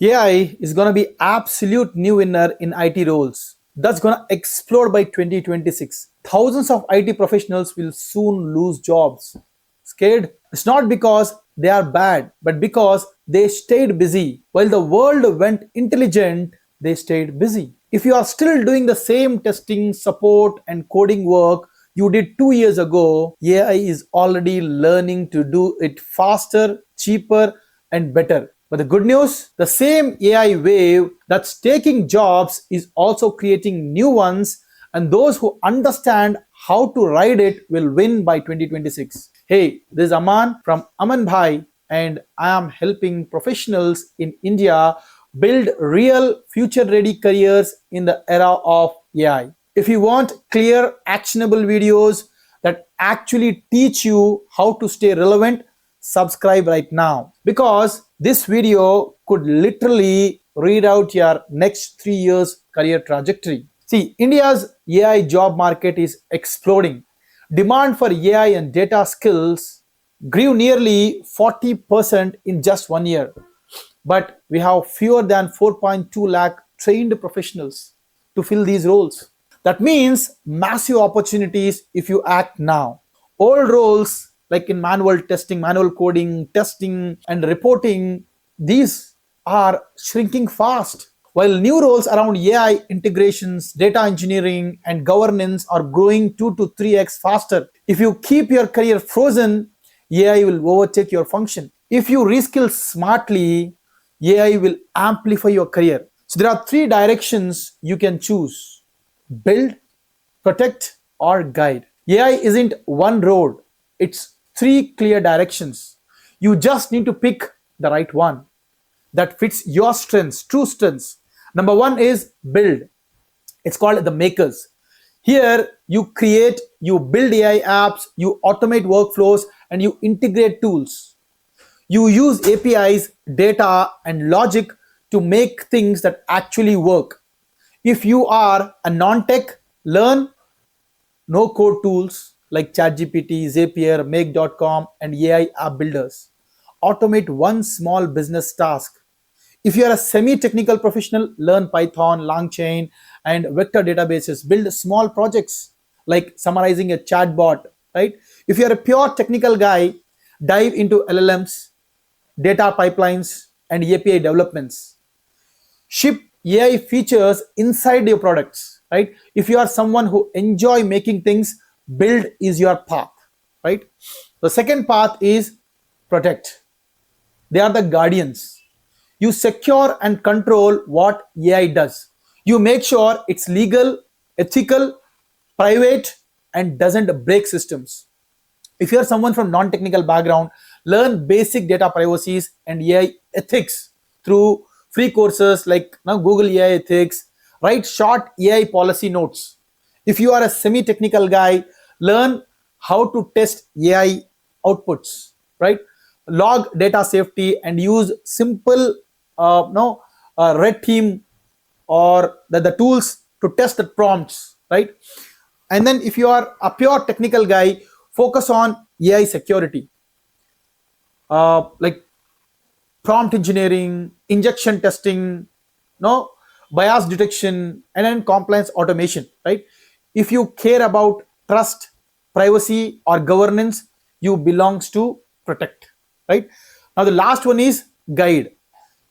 AI is going to be absolute new winner in IT roles. That's going to explode by 2026. Thousands of IT professionals will soon lose jobs. Scared? It's not because they are bad, but because they stayed busy. While the world went intelligent, they stayed busy. If you are still doing the same testing, support, and coding work you did 2 years ago, AI is already learning to do it faster, cheaper, and better. But the good news, the same AI wave that's taking jobs is also creating new ones, and those who understand how to ride it will win by 2026. Hey, this is Aman from amanbhAI, and I am helping professionals in India build real future ready careers in the era of AI. If you want clear, actionable videos that actually teach you how to stay relevant, subscribe right now, because this video could literally read out your next 3 years career trajectory. See, India's AI job market is exploding. Demand for AI and data skills grew nearly 40% in just 1 year. But we have fewer than 4.2 lakh trained professionals to fill these roles. That means massive opportunities if you act now. Old roles like in manual testing, manual coding, testing, and reporting, these are shrinking fast. While new roles around AI integrations, data engineering, and governance are growing 2 to 3x faster. If you keep your career frozen, AI will overtake your function. If you reskill smartly, AI will amplify your career. So there are three directions you can choose: build, protect, or guide. AI isn't one road, it's three clear directions. You just need to pick the right one that fits your strengths, true strengths. Number one is build. It's called the makers. Here you create, you build AI apps, you automate workflows, and you integrate tools. You use APIs, data, and logic to make things that actually work. If you are a non-tech, learn no-code tools like ChatGPT, Zapier, Make.com, and AI app builders. Automate one small business task. If you are a semi-technical professional, learn Python, LangChain, and vector databases. Build small projects like summarizing a chatbot, right? If you are a pure technical guy, dive into LLMs, data pipelines, and API developments. Ship AI features inside your products, right? If you are someone who enjoy making things, build is your path, right? The second path is protect. They are the guardians. You secure and control what AI does. You make sure it's legal, ethical, private, and doesn't break systems. If you're someone from non-technical background, learn basic data privacies and AI ethics through free courses like now Google AI Ethics. Write short AI policy notes. If you are a semi-technical guy, learn how to test AI outputs, right? Log data safety and use simple red team or the tools to test the prompts, right? And then if you are a pure technical guy, focus on AI security, like prompt engineering, injection testing, no bias detection, and then compliance automation, right? If you care about trust, privacy, or governance, you belongs to protect, right? Now the last one is guide.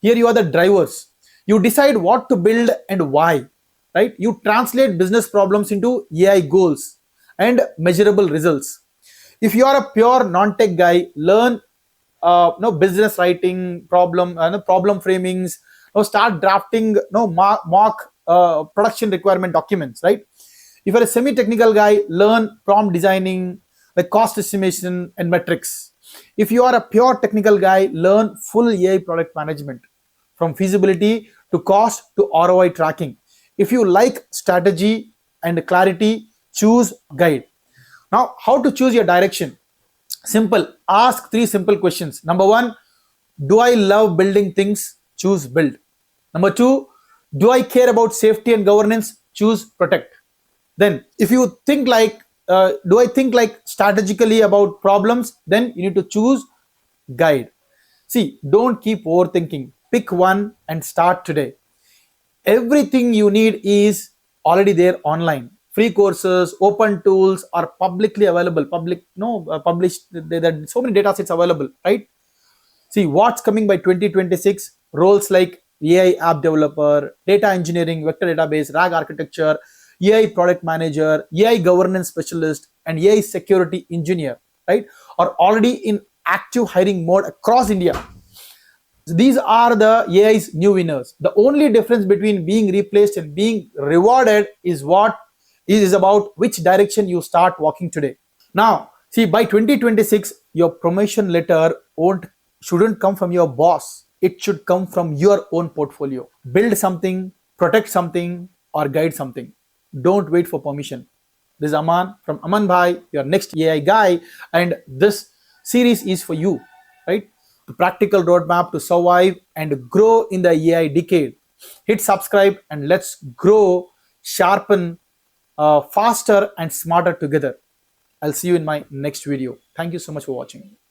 Here you are the drivers. You decide what to build and why, right? You translate business problems into AI goals and measurable results. If you are a pure non-tech guy, learn business writing, problem framings, start drafting mock production requirement documents, right? If you're a semi-technical guy, learn prompt designing, like cost estimation and metrics. If you are a pure technical guy, learn full AI product management, from feasibility to cost to ROI tracking. If you like strategy and clarity, choose guide. Now, how to choose your direction? Simple. Ask three simple questions. Number one, do I love building things? Choose build. Number two, do I care about safety and governance? Choose protect. Then, if you think like, do I think like strategically about problems? Then you need to choose guide. See, don't keep overthinking. Pick one and start today. Everything you need is already there online. Free courses, open tools are publicly available. Published. There are so many data sets available, right? See what's coming by 2026. Roles like AI app developer, data engineering, vector database, RAG architecture, AI product manager, AI governance specialist, and AI security engineer, right, are already in active hiring mode across India. These are the AI's new winners. The only difference between being replaced and being rewarded is what is about which direction you start walking today. Now, see, by 2026, your promotion letter won't shouldn't come from your boss. It should come from your own portfolio. Build something, protect something, or guide something. Don't wait for permission. This is Aman from amanbhAI, your next AI guy, and this series is for you, right? The practical roadmap to survive and grow in the AI decade. Hit subscribe and let's grow, sharpen, faster and smarter together. I'll see you in my next video. Thank you so much for watching.